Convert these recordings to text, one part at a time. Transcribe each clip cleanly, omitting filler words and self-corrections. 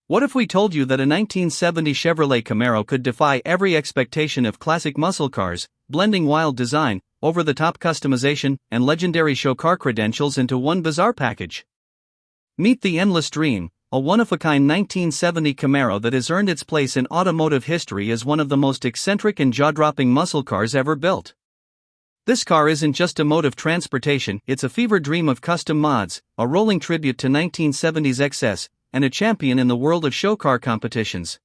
What if we told you that a 1970 Chevrolet Camaro could defy every expectation of classic muscle cars, blending wild design, over-the-top customization, and legendary show car credentials into one bizarre package? Meet the endless dream, a one-of-a-kind 1970 Camaro that has earned its place in automotive history as one of the most eccentric and jaw-dropping muscle cars ever built. This car isn't just a mode of transportation, it's a fever dream of custom mods, a rolling tribute to 1970s excess, and a champion in the world of show car competitions.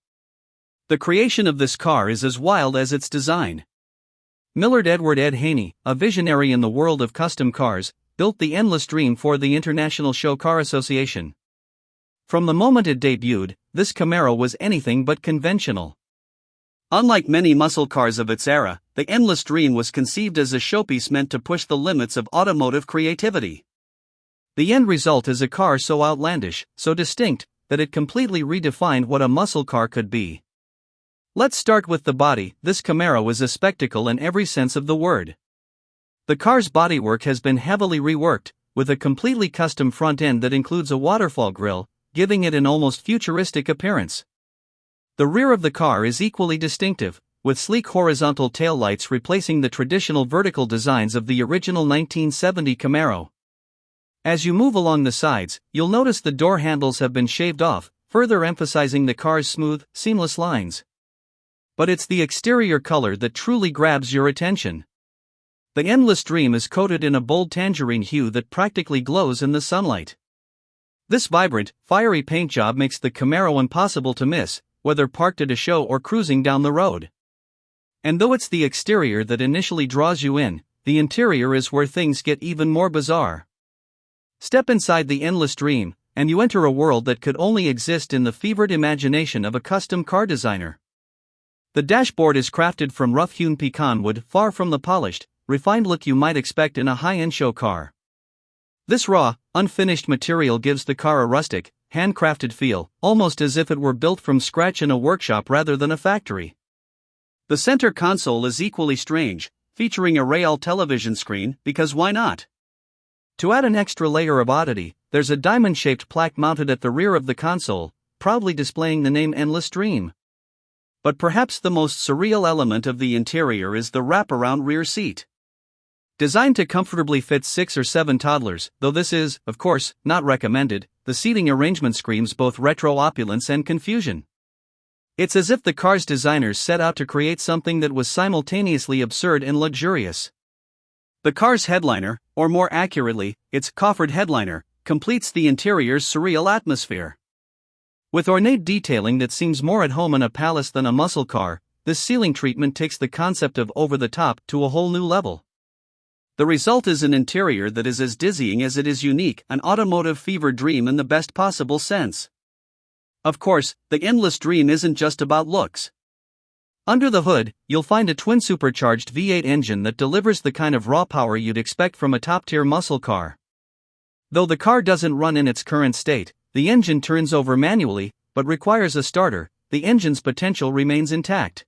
The creation of this car is as wild as its design. Millard Edward Haney, a visionary in the world of custom cars, built the endless dream for the International Show Car Association. From the moment it debuted, this Camaro was anything but conventional. Unlike many muscle cars of its era, the endless dream was conceived as a showpiece meant to push the limits of automotive creativity. The end result is a car so outlandish, so distinct, that it completely redefined what a muscle car could be. Let's start with the body. This Camaro is a spectacle in every sense of the word. The car's bodywork has been heavily reworked, with a completely custom front end that includes a waterfall grille, giving it an almost futuristic appearance. The rear of the car is equally distinctive, with sleek horizontal taillights replacing the traditional vertical designs of the original 1970 Camaro. As you move along the sides, you'll notice the door handles have been shaved off, further emphasizing the car's smooth, seamless lines. But it's the exterior color that truly grabs your attention. The endless dream is coated in a bold tangerine hue that practically glows in the sunlight. This vibrant, fiery paint job makes the Camaro impossible to miss, whether parked at a show or cruising down the road. And though it's the exterior that initially draws you in, the interior is where things get even more bizarre. Step inside the endless dream, and you enter a world that could only exist in the fevered imagination of a custom car designer. The dashboard is crafted from rough-hewn pecan wood, far from the polished, refined look you might expect in a high-end show car. This raw, unfinished material gives the car a rustic, handcrafted feel, almost as if it were built from scratch in a workshop rather than a factory. The center console is equally strange, featuring a rail television screen, because why not? To add an extra layer of oddity, there's a diamond-shaped plaque mounted at the rear of the console, proudly displaying the name Endless Dream. But perhaps the most surreal element of the interior is the wraparound rear seat. Designed to comfortably fit 6 or 7 toddlers, though this is, of course, not recommended, the seating arrangement screams both retro opulence and confusion. It's as if the car's designers set out to create something that was simultaneously absurd and luxurious. The car's headliner, or more accurately, its coffered headliner, completes the interior's surreal atmosphere. With ornate detailing that seems more at home in a palace than a muscle car, this ceiling treatment takes the concept of over-the-top to a whole new level. The result is an interior that is as dizzying as it is unique, an automotive fever dream in the best possible sense. Of course, the endless dream isn't just about looks. Under the hood, you'll find a twin-supercharged V8 engine that delivers the kind of raw power you'd expect from a top-tier muscle car. Though the car doesn't run in its current state, the engine turns over manually, but requires a starter, the engine's potential remains intact.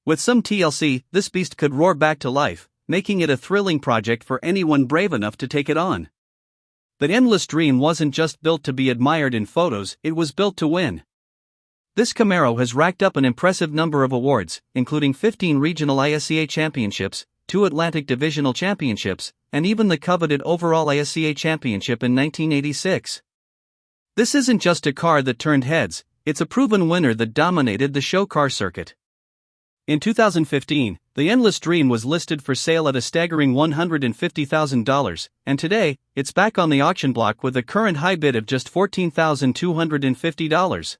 With some TLC, this beast could roar back to life, making it a thrilling project for anyone brave enough to take it on. The endless dream wasn't just built to be admired in photos, it was built to win. This Camaro has racked up an impressive number of awards, including 15 regional ISCA championships, 2 Atlantic Divisional championships, and even the coveted overall ISCA championship in 1986. This isn't just a car that turned heads, it's a proven winner that dominated the show car circuit. In 2015, the Endless Dream was listed for sale at a staggering $150,000, and today, it's back on the auction block with a current high bid of just $14,250.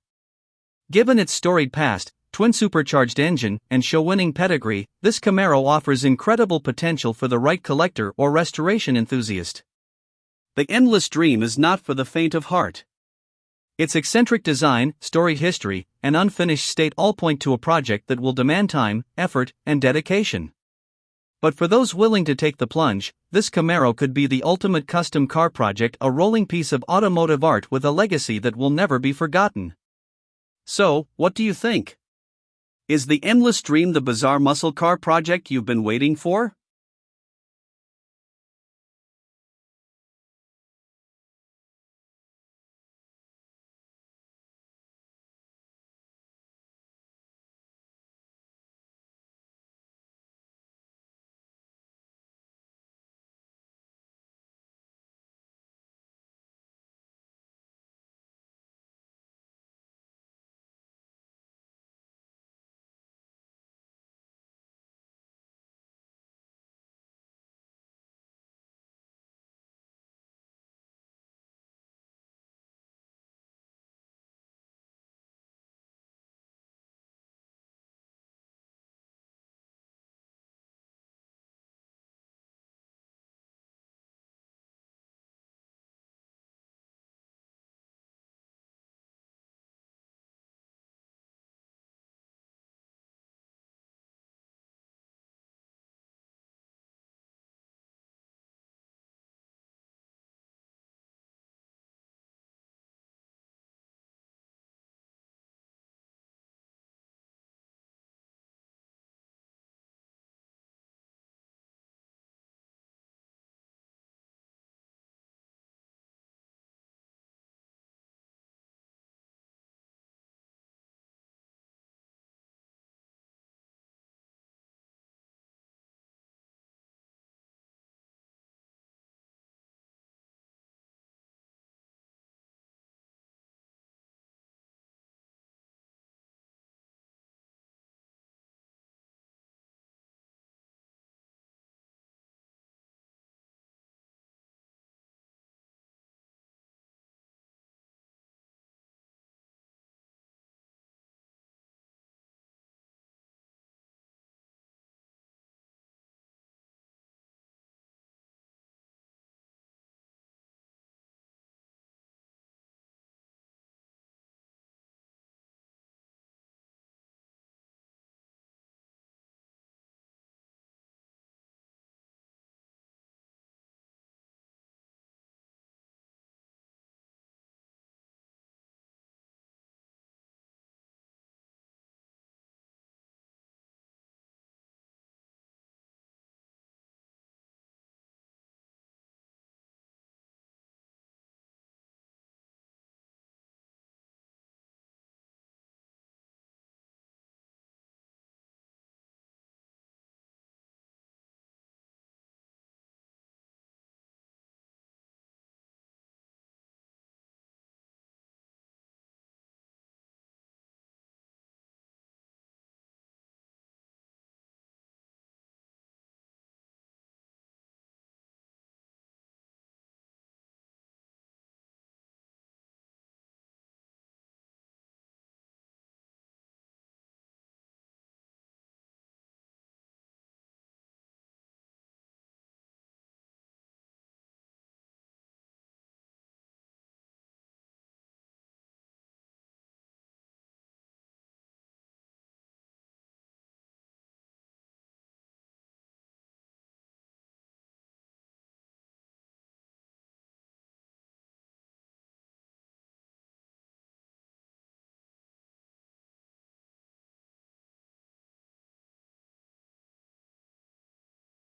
Given its storied past, twin-supercharged engine, and show-winning pedigree, this Camaro offers incredible potential for the right collector or restoration enthusiast. The Endless Dream is not for the faint of heart. Its eccentric design, storied history, and unfinished state all point to a project that will demand time, effort, and dedication. But for those willing to take the plunge, this Camaro could be the ultimate custom car project, a rolling piece of automotive art with a legacy that will never be forgotten. So, what do you think? Is the Endless Dream the bizarre muscle car project you've been waiting for?